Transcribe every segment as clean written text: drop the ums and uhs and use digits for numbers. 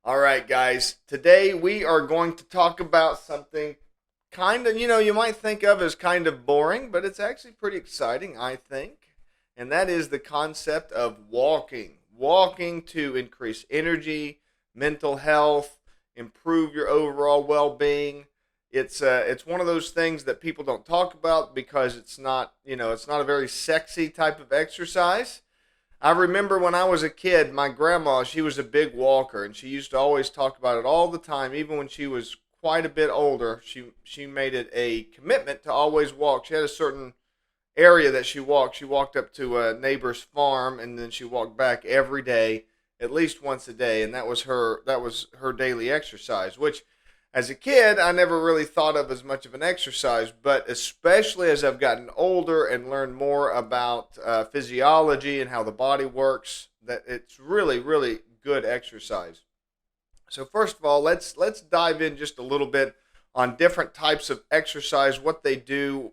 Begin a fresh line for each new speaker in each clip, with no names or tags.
All right, guys. Today we are going to talk about something kind of, you might think of as kind of boring, but it's actually pretty exciting, I think. And that is the concept of walking. Walking to increase energy, mental health, improve your overall well-being. It's one of those things that people don't talk about because it's not a very sexy type of exercise. I remember when I was a kid, my grandma, she was a big walker and she used to always talk about it all the time. Even when she was quite a bit older, she made it a commitment to always walk. She had a certain area that she walked. She walked up to a neighbor's farm and then she walked back every day, at least once a day, and that was her daily exercise, which as a kid, I never really thought of as much of an exercise, but especially as I've gotten older and learned more about physiology and how the body works, that it's really, really good exercise. So first of all, let's dive in just a little bit on different types of exercise, what they do,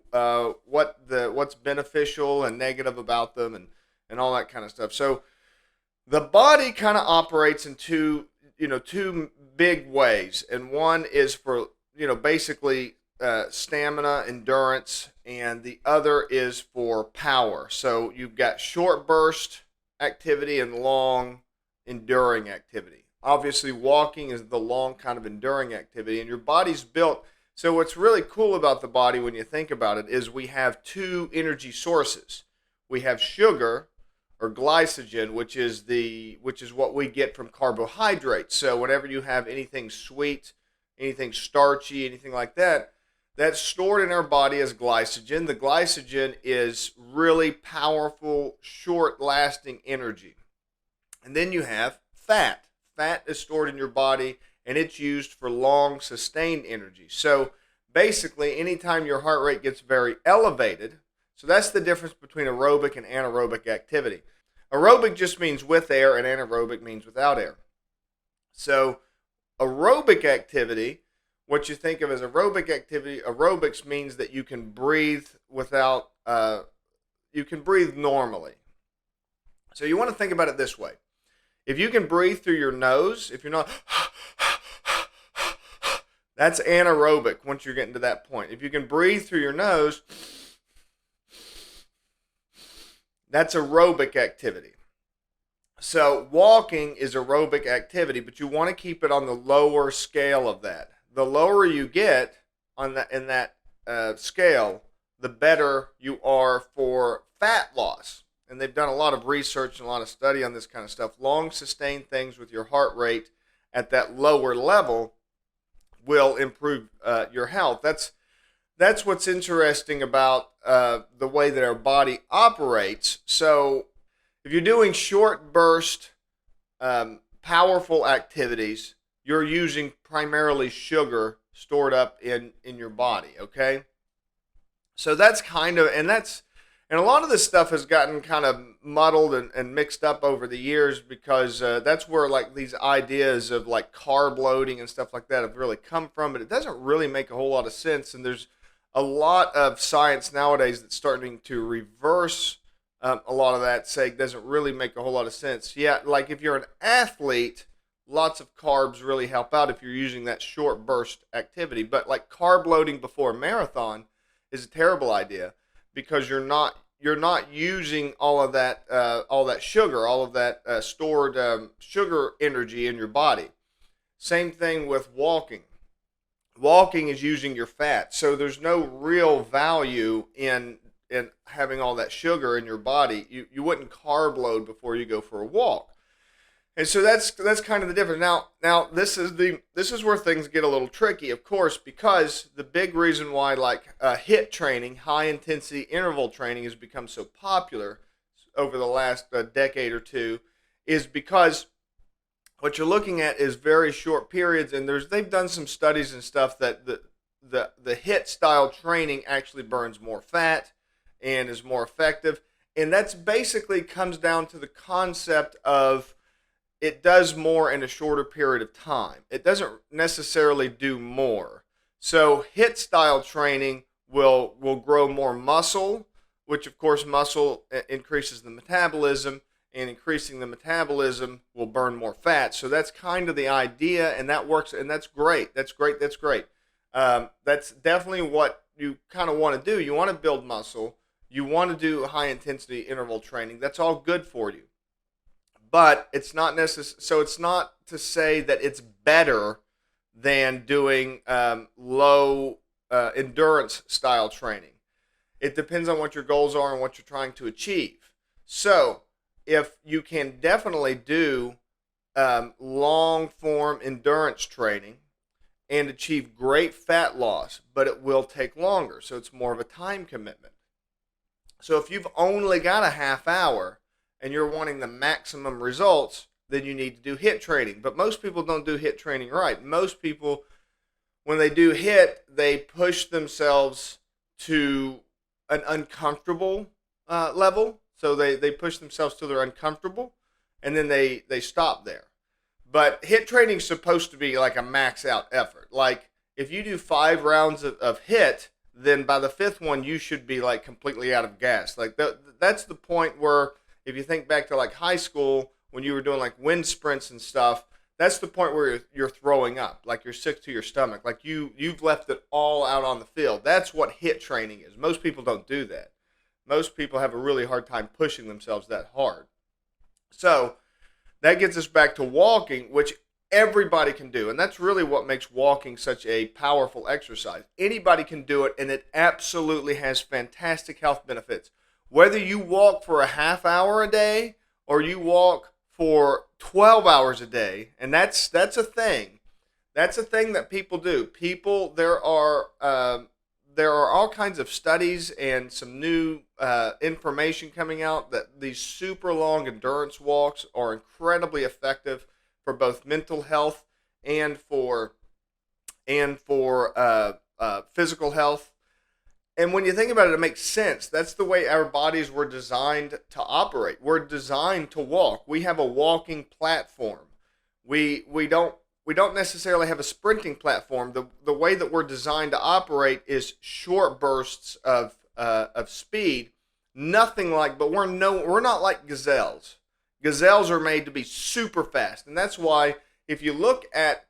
what's beneficial and negative about them, and all that kind of stuff. So the body kind of operates in two big ways, and one is for basically stamina, endurance, and the other is for power. So you've got short burst activity and long enduring activity. Obviously, walking is the long kind of enduring activity, and your body's built. So what's really cool about the body when you think about it is we have two energy sources. We have sugar or glycogen, which is what we get from carbohydrates. So whenever you have anything sweet, anything starchy, anything like that, that's stored in our body as glycogen. The glycogen is really powerful, short-lasting energy. And then you have fat. Fat is stored in your body and it's used for long, sustained energy. So basically, anytime your heart rate gets very elevated, so that's the difference between aerobic and anaerobic activity. Aerobic just means with air, and anaerobic means without air. So, aerobic activity, what you think of as aerobic activity, aerobics means that you can breathe you can breathe normally. So, you want to think about it this way. If you can breathe through your nose, if you're not, that's anaerobic once you're getting to that point. If you can breathe through your nose, that's aerobic activity. So walking is aerobic activity, but you want to keep it on the lower scale of that. The lower you get on that in that scale, the better you are for fat loss. And they've done a lot of research and a lot of study on this kind of stuff. Long sustained things with your heart rate at that lower level will improve your health. That's what's interesting about the way that our body operates. So, if you're doing short burst, powerful activities, you're using primarily sugar stored up in your body. Okay, so that's and a lot of this stuff has gotten kind of muddled and mixed up over the years because that's where like these ideas of like carb loading and stuff like that have really come from. But it doesn't really make a whole lot of sense, and there's a lot of science nowadays that's starting to reverse a lot of that, say doesn't really make a whole lot of sense. Yeah, like if you're an athlete, lots of carbs really help out if you're using that short burst activity. But like carb loading before a marathon is a terrible idea because you're not using all that sugar, all of that stored sugar energy in your body. Same thing with walking. Walking is using your fat, so there's no real value in having all that sugar in your body. You wouldn't carb load before you go for a walk, and so that's kind of the difference. Now this is where things get a little tricky, of course, because the big reason why like HIIT training, high intensity interval training, has become so popular over the last decade or two, is because what you're looking at is very short periods, and they've done some studies and stuff that the HIIT style training actually burns more fat and is more effective, and that's basically comes down to the concept of it does more in a shorter period of time. It doesn't necessarily do more. So HIIT style training will grow more muscle, which of course muscle increases the metabolism, and increasing the metabolism will burn more fat. So that's kind of the idea, and that works, and that's great. That's great. That's great. That's definitely what you kind of want to do. You want to build muscle. You want to do high intensity interval training. That's all good for you. But it's not necessary. So it's not to say that it's better than doing low endurance style training. It depends on what your goals are and what you're trying to achieve. So if you can definitely do long form endurance training and achieve great fat loss, but it will take longer. So it's more of a time commitment. So if you've only got a half hour and you're wanting the maximum results, then you need to do HIIT training. But most people don't do HIIT training right. Most people, when they do HIIT, they push themselves to an uncomfortable level. So they push themselves till they're uncomfortable, and then they stop there. But HIIT training is supposed to be like a max out effort. Like if you do 5 rounds of HIIT, then by the 5th one, you should be like completely out of gas. Like that's the point where, if you think back to like high school, when you were doing like wind sprints and stuff, that's the point where you're throwing up, like you're sick to your stomach, like you've left it all out on the field. That's what HIIT training is. Most people don't do that. Most people have a really hard time pushing themselves that hard. So that gets us back to walking, which everybody can do. And that's really what makes walking such a powerful exercise. Anybody can do it, and it absolutely has fantastic health benefits. Whether you walk for a half hour a day or you walk for 12 hours a day, and that's a thing. That's a thing that people do. There are all kinds of studies and some new information coming out that these super long endurance walks are incredibly effective for both mental health and for physical health. And when you think about it, it makes sense. That's the way our bodies were designed to operate. We're designed to walk. We have a walking platform. We don't necessarily have a sprinting platform. The way that we're designed to operate is short bursts of speed. Nothing like, but we're not like gazelles. Gazelles are made to be super fast, and that's why if you look at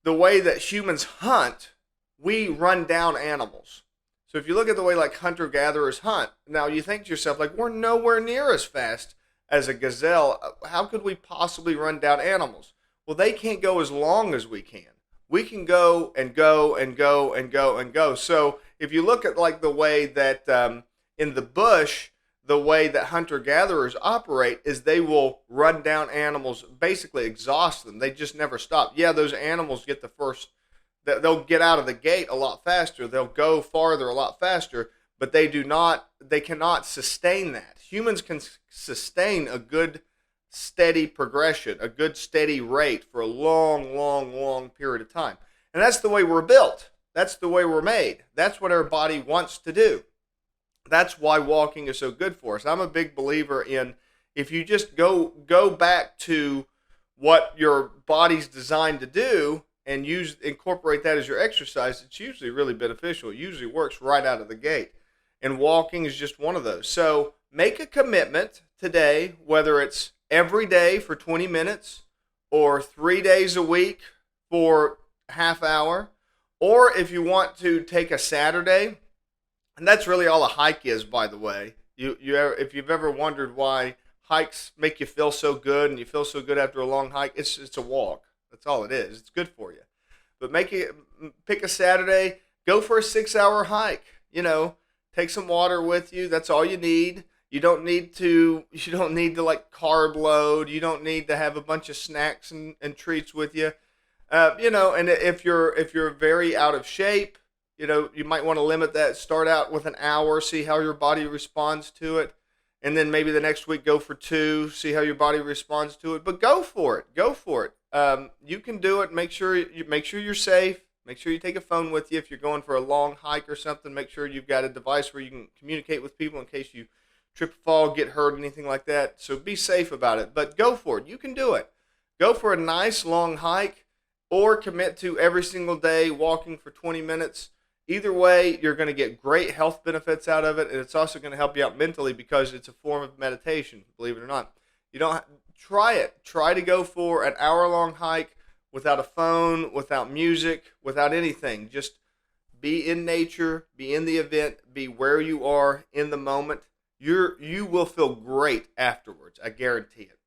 the way that humans hunt, we run down animals. So if you look at the way like hunter-gatherers hunt, now you think to yourself, like, we're nowhere near as fast as a gazelle. How could we possibly run down animals? Well, they can't go as long as we can. We can go and go and go and go and go. So if you look at like the way that in the bush, the way that hunter-gatherers operate is they will run down animals, basically exhaust them. They just never stop. Yeah, those animals get they'll get out of the gate a lot faster. They'll go farther a lot faster, but they cannot sustain that. Humans can sustain a good, steady progression, a good, steady rate for a long, long, long period of time. And that's the way we're built. That's the way we're made. That's what our body wants to do. That's why walking is so good for us. I'm a big believer in, if you just go back to what your body's designed to do and incorporate that as your exercise, it's usually really beneficial. It usually works right out of the gate. And walking is just one of those. So make a commitment today, whether it's every day for 20 minutes or 3 days a week for a half hour, or if you want to take a Saturday. And that's really all a hike is, by the way. If you've ever wondered why hikes make you feel so good and you feel so good after a long hike, it's a walk. That's all it is. It's good for you. But pick a Saturday, go for a 6-hour hike. Take some water with you. That's all you need. You don't need to like carb load. You don't need to have a bunch of snacks and treats with you. And if you're very out of shape, you might want to limit that. Start out with an hour, see how your body responds to it. And then maybe the next week go for 2, see how your body responds to it. But go for it. Go for it. You can do it. Make sure you're safe. Make sure you take a phone with you. If you're going for a long hike or something, make sure you've got a device where you can communicate with people in case you trip, fall, get hurt, anything like that. So be safe about it. But go for it. You can do it. Go for a nice long hike or commit to every single day walking for 20 minutes. Either way, you're going to get great health benefits out of it, and it's also going to help you out mentally because it's a form of meditation, believe it or not. You don't try it. Try to go for an hour-long hike without a phone, without music, without anything. Just be in nature, be in the event, be where you are in the moment. You will feel great afterwards. I guarantee it.